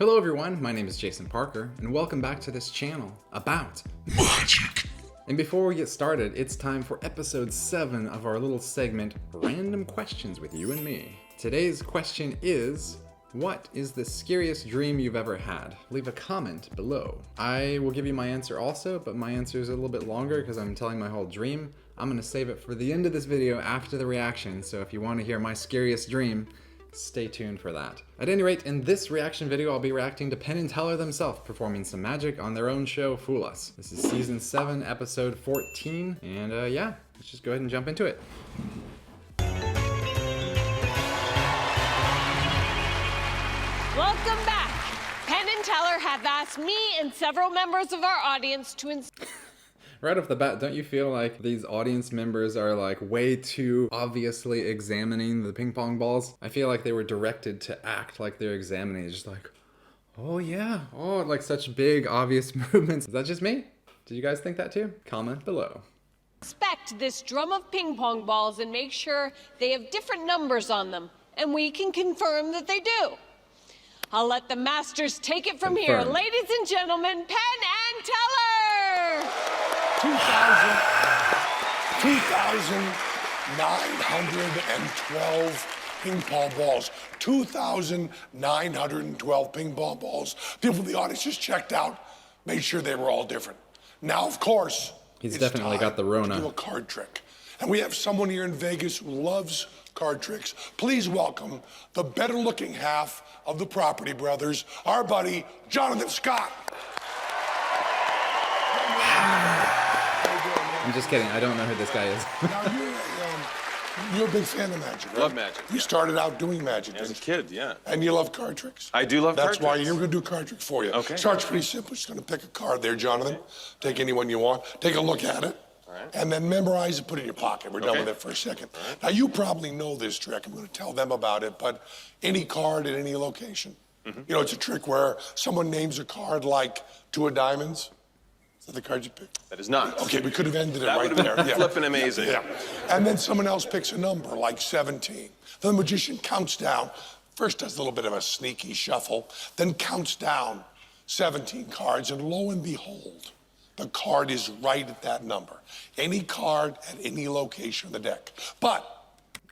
Hello everyone, my name is Jason Parker, and welcome back to this channel about magic. And before we get started, it's time for episode 7 of our little segment, Random Questions with You and Me. Today's question is, what is the scariest dream you've ever had? Leave a comment below. I will give you my answer also, but my answer is a little bit longer because I'm telling my whole dream. I'm gonna save it for the end of this video after the reaction, so if you want to hear my scariest dream, stay tuned for that. At any rate, in this reaction video, I'll be reacting to Penn and Teller themselves performing some magic on their own show, Fool Us. This is season 7, episode 14, and yeah, let's just go ahead and jump into it. Welcome back. Penn and Teller have asked me and several members of our audience to Right off the bat, don't you feel like these audience members are like way too obviously examining the ping pong balls? I feel like they were directed to act like they're examining. It's just like, oh yeah, oh, like such big obvious movements. Is that just me? Did you guys think that too? Comment below. inspect this drum of ping pong balls and make sure they have different numbers on them. And we can confirm that they do. I'll let the masters take it from here. Ladies and gentlemen, Penn and Teller! 2,912 ping pong balls. 2,912 ping pong balls. People in the audience just checked out, made sure they were all different. Now, of course, He's it's definitely time got the Rona. to do a card trick. And we have someone here in Vegas who loves card tricks. Please welcome the better looking half of the Property Brothers, our buddy, Jonathan Scott. I'm just kidding. I don't know who this guy is. Now, you're a big fan of magic, right? Love magic. You started out doing magic, As a didn't you? kid, yeah. And you love card tricks? I do love card That's why tricks. you're going to do a card trick for you. Okay. Starts pretty simple. Just going to pick a card there, Jonathan. Take any one you want. Take a look at it. All right. And then memorize it, put it in your pocket. We're done Okay. with it for a second. Now, you probably know this trick. I'm going to tell them about it, but any card at any location. You know, it's a trick where someone names a card like 2 of diamonds. Is that the card you picked? That is not. Okay, we could have ended it That right would have been there. flipping amazing. Yeah. And then someone else picks a number, like 17. Then the magician counts down. First does a little bit of a sneaky shuffle, then counts down 17 cards, and lo and behold, the card is right at that number. Any card at any location of the deck. But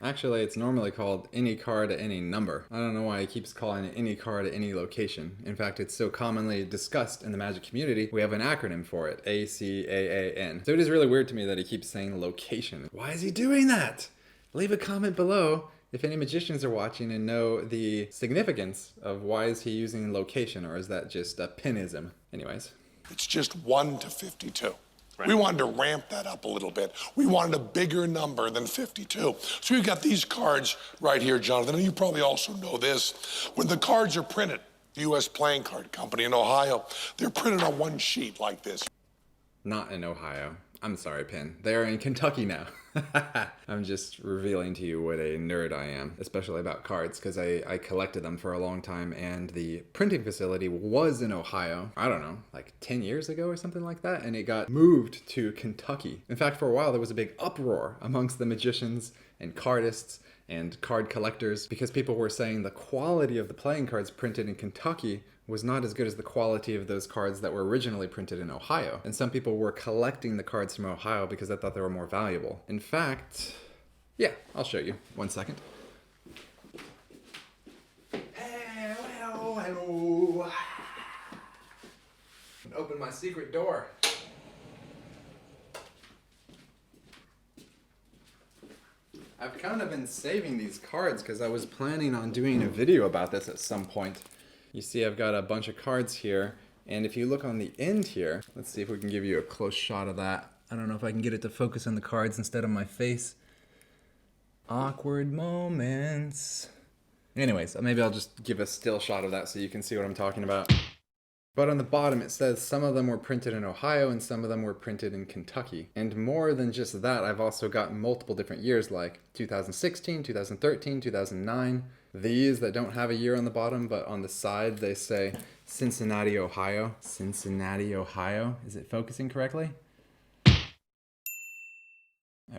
Actually, it's normally called any card at any number. I don't know why he keeps calling it any card at any location. In fact, it's so commonly discussed in the magic community, we have an acronym for it, ACAAN. So it is really weird to me that he keeps saying location. Why is he doing that? Leave a comment below if any magicians are watching and know the significance of why is he using location, or is that just a pinism? Anyways. it's just 1 to 52. Right. We wanted to ramp that up a little bit. We wanted a bigger number than 52. So we've got these cards right here, Jonathan, and you probably also know this. When the cards are printed, the U.S. Playing Card Company in Ohio, they're printed on one sheet like this. Not in Ohio. I'm sorry, Penn. They're in Kentucky now. I'm just revealing to you what a nerd I am, especially about cards, because I collected them for a long time, and the printing facility was in Ohio, I don't know, like 10 years ago or something like that, and it got moved to Kentucky. In fact, for a while, there was a big uproar amongst the magicians and cardists and card collectors because people were saying the quality of the playing cards printed in Kentucky was not as good as the quality of those cards that were originally printed in Ohio. And some people were collecting the cards from Ohio because they thought they were more valuable. In fact, yeah, I'll show you. 1 second. Hello. Open my secret door. I've kind of been saving these cards because I was planning on doing a video about this at some point. You see I've got a bunch of cards here, and if you look on the end here, let's see if we can give you a close shot of that. I don't know if I can get it to focus on the cards instead of my face. Awkward moments. Anyways, maybe I'll just give a still shot of that so you can see what I'm talking about. But on the bottom it says some of them were printed in Ohio and some of them were printed in Kentucky. And more than just that, I've also got multiple different years like 2016, 2013, 2009. These that don't have a year on the bottom, but on the side they say Cincinnati, Ohio. Cincinnati, Ohio. Is it focusing correctly?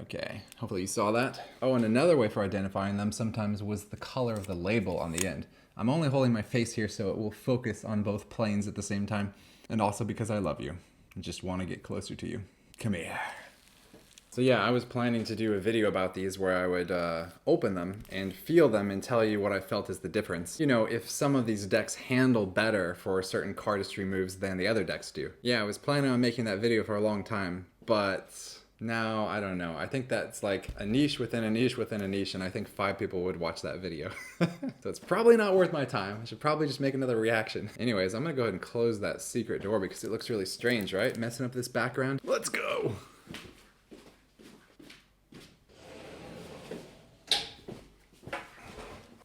Okay, hopefully you saw that. Oh, and another way for identifying them sometimes was the color of the label on the end. I'm only holding my face here so it will focus on both planes at the same time. And also because I love you. I just want to get closer to you. Come here. So yeah, I was planning to do a video about these where I would open them and feel them and tell you what I felt is the difference. You know, if some of these decks handle better for certain cardistry moves than the other decks do. Yeah, I was planning on making that video for a long time, but now I don't know. I think that's like a niche within a niche within a niche, and I think 5 people would watch that video. So it's probably not worth my time. I should probably just make another reaction. Anyways, I'm gonna go ahead and close that secret door because it looks really strange, right? Messing up this background. Let's go!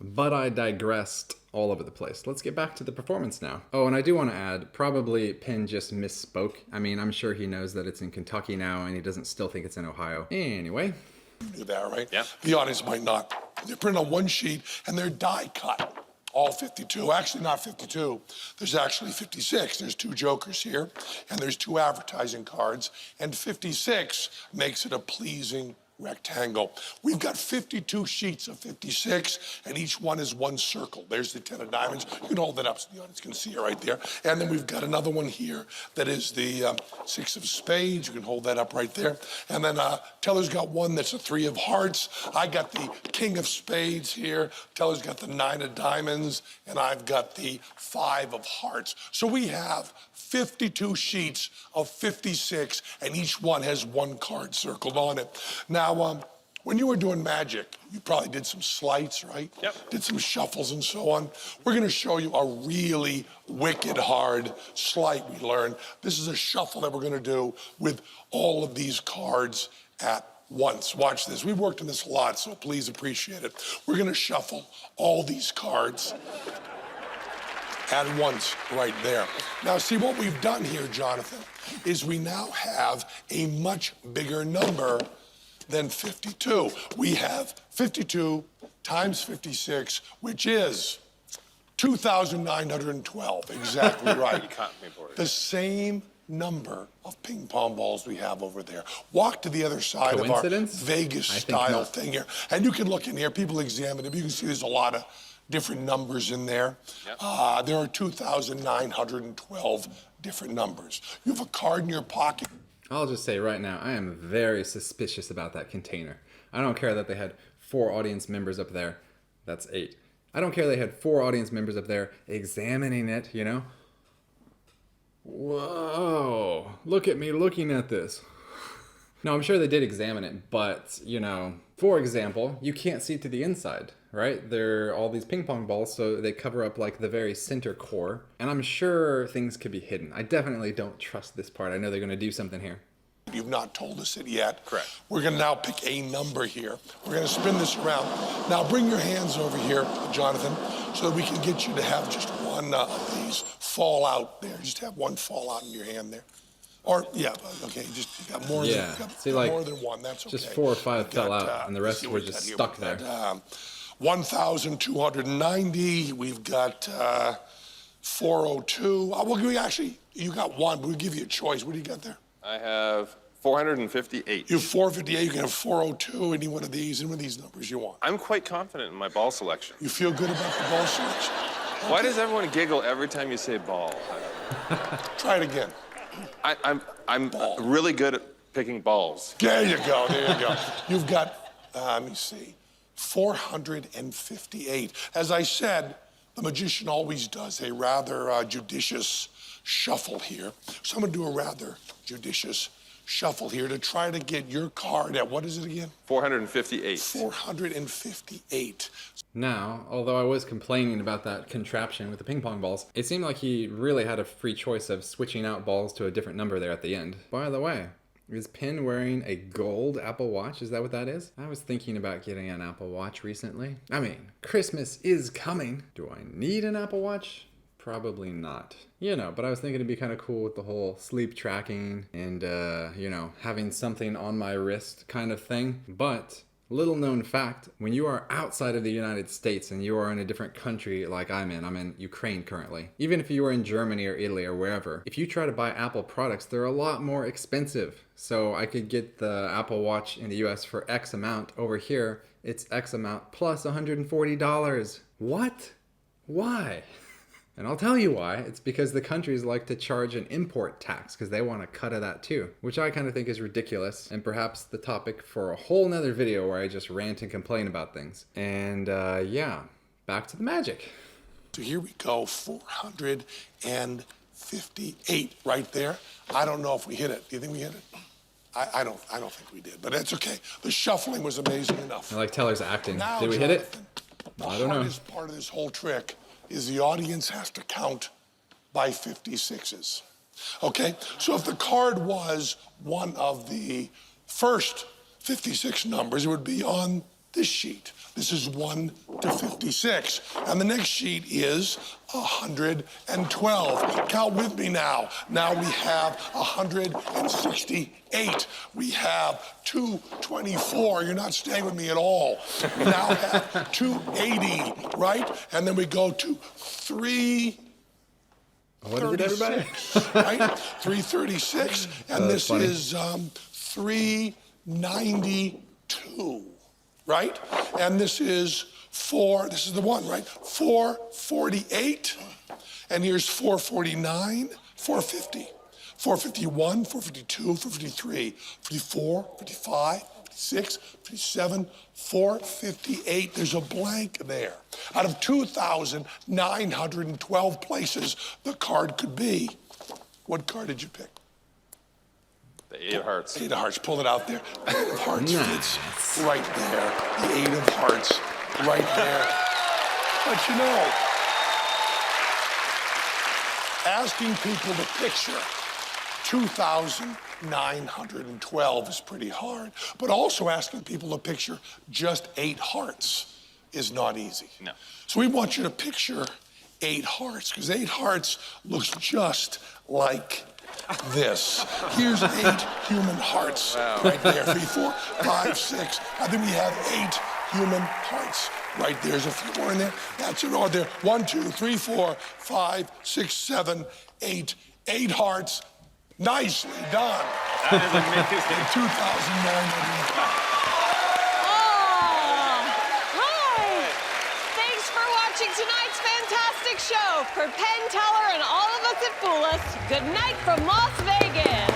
But I digressed all over the place. Let's get back to the performance now. Oh, and I do want to add, probably Penn just misspoke. I mean, I'm sure he knows that it's in Kentucky now and he doesn't still think it's in Ohio. Anyway. Do that, right? Yeah. The audience might not. They're printed on one sheet and they're die cut. All 52. Actually, not 52. There's actually 56. There's 2 jokers here and there's 2 advertising cards. And 56 makes it a pleasing rectangle. We've got 52 sheets of 56, and each one is 1 circle. There's the 10 of diamonds. You can hold that up so the audience can see it right there. And then we've got another one here that is the 6 of spades. You can hold that up right there. And then Teller's got one that's a 3 of hearts. I got the king of spades here. Teller's got the 9 of diamonds, and I've got the 5 of hearts. So we have 52 sheets of 56, and each one has 1 card circled on it. Now, when you were doing magic, you probably did some sleights, right? Yep. Did some shuffles and so on. We're going to show you a really wicked hard sleight we learned. This is a shuffle that we're going to do with all of these cards at once. Watch this. We've worked on this a lot, so please appreciate it. We're going to shuffle all these cards at once right there. Now, see what we've done here, Jonathan, is we now have a much bigger number than 52. We have 52 times 56, which is 2,912. Exactly right. You caught me, boys. The same number of ping pong balls we have over there. Walk to the other side of our Vegas style thing here. And you can look in here. People examine it. You can see there's a lot of different numbers in there. Yep. There are 2,912 different numbers. You have a card in your pocket. I'll just say right now, I am very suspicious about that container. I don't care that they had 4 audience members up there. That's 8. I don't care they had 4 audience members up there examining it, you know? Whoa, look at me looking at this. No, I'm sure they did examine it, but, you know, for example, you can't see to the inside, right? There are all these ping pong balls, so they cover up like the very center core. And I'm sure things could be hidden. I definitely don't trust this part. I know they're gonna do something here. You've not told us it yet. Correct. We're gonna now pick a number here. We're gonna spin this around. Now bring your hands over here, Jonathan, so that we can get you to have just one of these fall out there. Just have one fall out in your hand there. Or, yeah, okay, just you got more than, see, like, more than one, that's okay. Just 4 or 5 fell out, and the rest were just stuck there. 1,290, we've got 402. Well, actually, you got one, but we'll give you a choice. What do you got there? I have 458. You have 458, you can have 402, any one of these numbers you want. I'm quite confident in my ball selection. You feel good about the ball selection? Okay. Why does everyone giggle every time you say ball? Try it again. I'm really good at picking balls. There you go, there you go. You've got, let me see, 458. As I said, the magician always does a rather judicious shuffle here. So I'm gonna do a rather judicious shuffle here to try to get your card at, what is it again? 458. 458. Now, although I was complaining about that contraption with the ping pong balls, it seemed like he really had a free choice of switching out balls to a different number there at the end. By the way, is Penn wearing a gold Apple Watch? Is that what that is? I was thinking about getting an Apple Watch recently. I mean, Christmas is coming. Do I need an Apple Watch? Probably not. You know, but I was thinking it'd be kind of cool with the whole sleep tracking and, you know, having something on my wrist kind of thing. But little known fact, when you are outside of the United States and you are in a different country like I'm in Ukraine currently, even if you are in Germany or Italy or wherever, if you try to buy Apple products, they're a lot more expensive. So I could get the Apple Watch in the US for X amount. Over here, it's X amount plus $140. What? Why? And I'll tell you why. It's because the countries like to charge an import tax because they want a cut of that too, which I kind of think is ridiculous and perhaps the topic for a whole nother video where I just rant and complain about things. And yeah, back to the magic. So here we go, 458 right there. I don't know if we hit it. Do you think we hit it? I don't think we did, but that's okay. The shuffling was amazing enough. I like Teller's acting. Now, Did we hit it? Jonathan, I don't know. The hardest part of this whole trick is the audience has to count by 56s. Okay? So if the card was one of the first 56 numbers, it would be on this sheet. This is 1 to 56. And the next sheet is 112. Count with me now. Now we have 168. We have 224. You're not staying with me at all. We now have 280, right? And then we go to 336, What is it, everybody? right? 336. And this funny. is 392. Right? And this is this is the one, right? 448. And here's 449, 450, 451, 452, 453, 54, 55, 56, 57, 458. There's a blank there. Out of 2,912 places the card could be. What card did you pick? The 8 of hearts. 8 of hearts, pull it out there. 8 of hearts fits right there. The 8 of hearts right there. But you know, asking people to picture 2,912 is pretty hard. But also asking people to picture just 8 hearts is not easy. No. So we want you to picture 8 hearts, because 8 hearts looks just like this. Here's 8 human hearts right there. 3, 4, 5, 6. I think we have 8 human hearts right there. There's a few more in there. That's an order there. 1, 2, 3, 4, 5, 6, 7, 8. 8 hearts. Nicely done. That is amazing. 2,900. Hi! Thanks for watching tonight's fantastic show. For Penn Teller and all of us at Fool Us, good night from Las Vegas.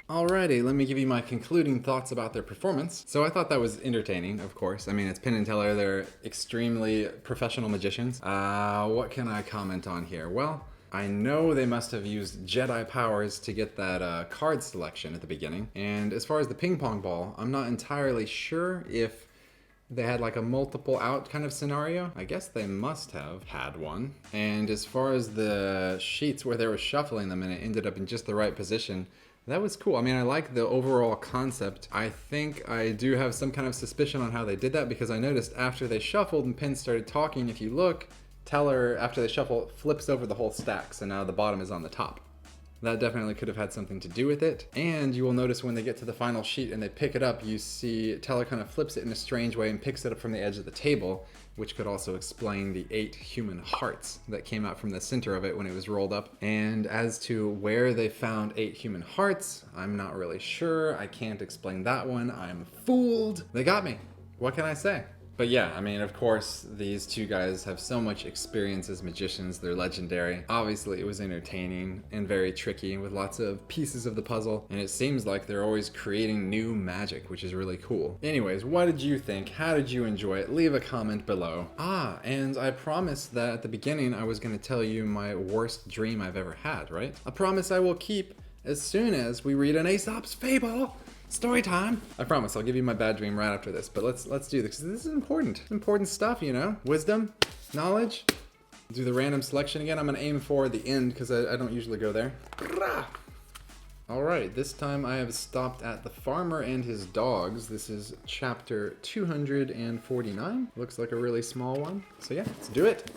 Alrighty, let me give you my concluding thoughts about their performance. So I thought that was entertaining, of course. I mean, it's Penn and Teller, they're extremely professional magicians. What can I comment on here? Well, I know they must have used Jedi powers to get that card selection at the beginning. And as far as the ping pong ball, I'm not entirely sure if they had like a multiple out kind of scenario. I guess they must have had one. And as far as the sheets where they were shuffling them and it ended up in just the right position, that was cool. I mean, I like the overall concept. I think I do have some kind of suspicion on how they did that because I noticed after they shuffled and Penn started talking, if you look, Teller, after they shuffle, flips over the whole stack, so now the bottom is on the top. That definitely could have had something to do with it. And you will notice when they get to the final sheet and they pick it up, you see Teller kind of flips it in a strange way and picks it up from the edge of the table, which could also explain the 8 human hearts that came out from the center of it when it was rolled up. And as to where they found 8 human hearts, I'm not really sure. I can't explain that one. I'm fooled. They got me. What can I say? But yeah, I mean, of course, these two guys have so much experience as magicians. They're legendary. Obviously, it was entertaining and very tricky with lots of pieces of the puzzle. And it seems like they're always creating new magic, which is really cool. Anyways, what did you think? How did you enjoy it? Leave a comment below. And I promised that at the beginning I was going to tell you my worst dream I've ever had, right? A promise I will keep as soon as we read an Aesop's fable. Story time. I promise I'll give you my bad dream right after this, but let's do this. This is important. Important stuff, you know? Wisdom, knowledge. Do the random selection again. I'm gonna aim for the end because I don't usually go there. All right, this time I have stopped at the farmer and his dogs. This is chapter 249. Looks like a really small one. So yeah, let's do it.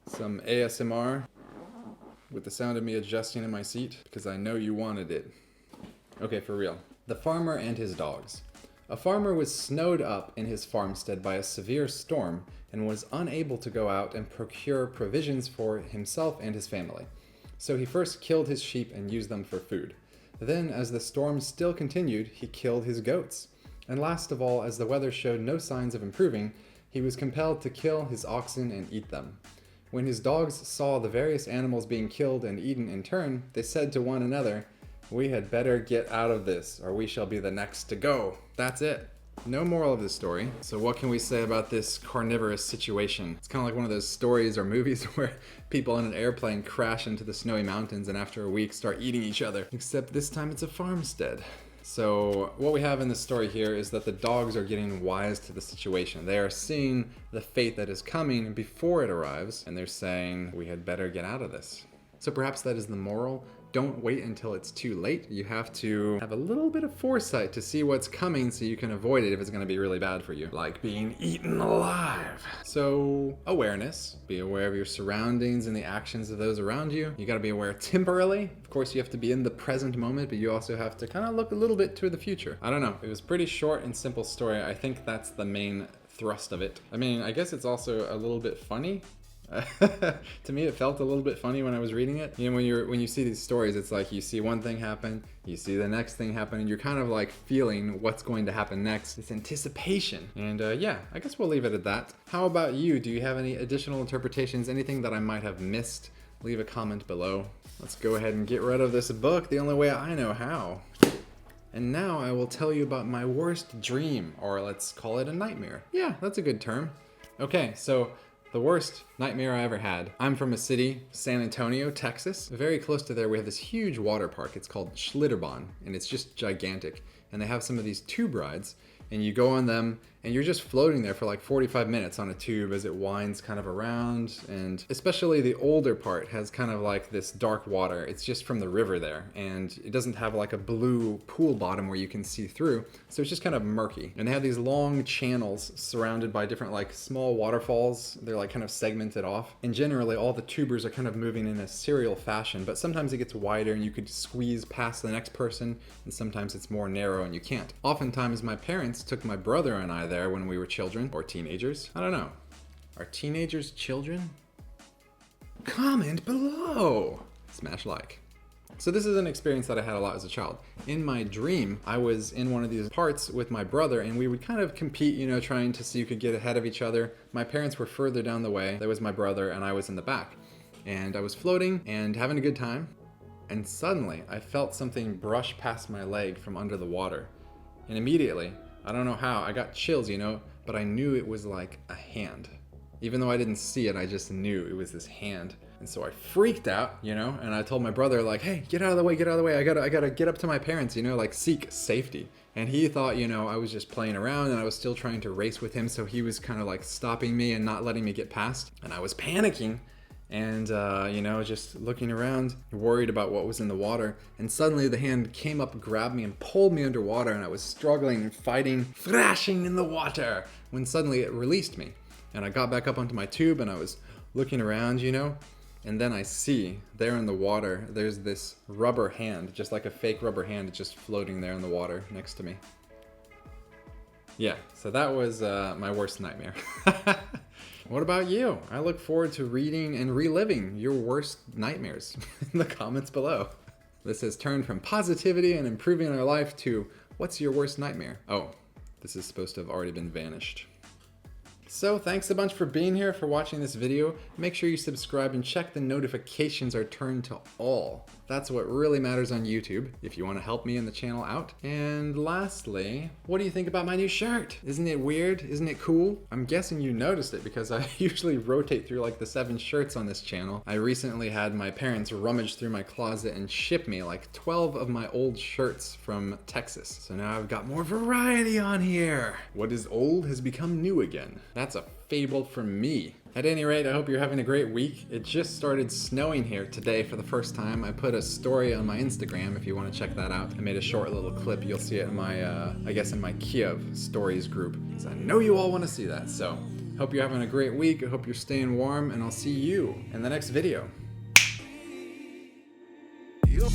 Some ASMR. With the sound of me adjusting in my seat, because I know you wanted it. Okay, for real. The farmer and his dogs. A farmer was snowed up in his farmstead by a severe storm and was unable to go out and procure provisions for himself and his family. So he first killed his sheep and used them for food. Then, as the storm still continued, he killed his goats. And last of all, as the weather showed no signs of improving, he was compelled to kill his oxen and eat them. When his dogs saw the various animals being killed and eaten in turn, they said to one another, "We had better get out of this, or we shall be the next to go." That's it. No moral of the story. So what can we say about this carnivorous situation? It's kind of like one of those stories or movies where people in an airplane crash into the snowy mountains and after a week start eating each other. Except this time it's a farmstead. So what we have in this story here is that the dogs are getting wise to the situation. They are seeing the fate that is coming before it arrives, and they're saying, we had better get out of this. So perhaps that is the moral. Don't wait until it's too late. You have to have a little bit of foresight to see what's coming so you can avoid it if it's going to be really bad for you. Like being eaten alive. So awareness. Be aware of your surroundings and the actions of those around you. You got to be aware temporally. Of course, you have to be in the present moment, but you also have to kind of look a little bit to the future. I don't know. It was a pretty short and simple story. I think that's the main thrust of it. I mean, I guess it's also a little bit funny. To me, it felt a little bit funny when I was reading it. You know, when you see these stories, it's like you see one thing happen, you see the next thing happen, and you're kind of like feeling what's going to happen next. It's anticipation. And yeah, I guess we'll leave it at that. How about you? Do you have any additional interpretations? Anything that I might have missed? Leave a comment below. Let's go ahead and get rid of this book the only way I know how. And now I will tell you about my worst dream, or let's call it a nightmare. Yeah, that's a good term. Okay, so the worst nightmare I ever had. I'm from a city, San Antonio, Texas. Very close to there, we have this huge water park. It's called Schlitterbahn, and it's just gigantic. And they have some of these tube rides, and you go on them, and you're just floating there for like 45 minutes on a tube as it winds kind of around. And especially the older part has kind of like this dark water. It's just from the river there, and it doesn't have like a blue pool bottom where you can see through. So it's just kind of murky. And they have these long channels surrounded by different like small waterfalls. They're like kind of segmented off. And generally all the tubers are kind of moving in a serial fashion, but sometimes it gets wider and you could squeeze past the next person, and sometimes it's more narrow and you can't. Oftentimes my parents took my brother and I there when we were children or teenagers. I don't know. Are teenagers children? Comment below. Smash like. So this is an experience that I had a lot as a child. In my dream, I was in one of these parts with my brother, and we would kind of compete, you know, trying to see who could get ahead of each other. My parents were further down the way. There was my brother, and I was in the back. And I was floating and having a good time. And suddenly, I felt something brush past my leg from under the water. And immediately, I don't know how, I got chills, you know, but I knew it was like a hand. Even though I didn't see it, I just knew it was this hand. And so I freaked out, you know, and I told my brother like, hey, get out of the way, get out of the way. I gotta get up to my parents, you know, like seek safety. And he thought, you know, I was just playing around and I was still trying to race with him. So he was kind of like stopping me and not letting me get past. And I was panicking. And, you know, just looking around, worried about what was in the water. And suddenly the hand came up, grabbed me, and pulled me underwater. And I was struggling and fighting, thrashing in the water, when suddenly it released me. And I got back up onto my tube and I was looking around, you know. And then I see there in the water, there's this rubber hand, just like a fake rubber hand, just floating there in the water next to me. Yeah, so that was my worst nightmare. What about you? I look forward to reading and reliving your worst nightmares in the comments below. This has turned from positivity and improving our life to, what's your worst nightmare? Oh, this is supposed to have already been vanished. So thanks a bunch for being here, for watching this video. Make sure you subscribe and check the notifications are turned to all. That's what really matters on YouTube, if you want to help me and the channel out. And lastly, what do you think about my new shirt? Isn't it weird? Isn't it cool? I'm guessing you noticed it because I usually rotate through like the 7 shirts on this channel. I recently had my parents rummage through my closet and ship me like 12 of my old shirts from Texas. So now I've got more variety on here. What is old has become new again. That's a fable from me. At any rate, I hope you're having a great week. It just started snowing here today for the first time. I put a story on my Instagram if you want to check that out. I made a short little clip. You'll see it in my, I guess in my Kiev stories group, because I know you all want to see that. So, hope you're having a great week. I hope you're staying warm, and I'll see you in the next video. Yup.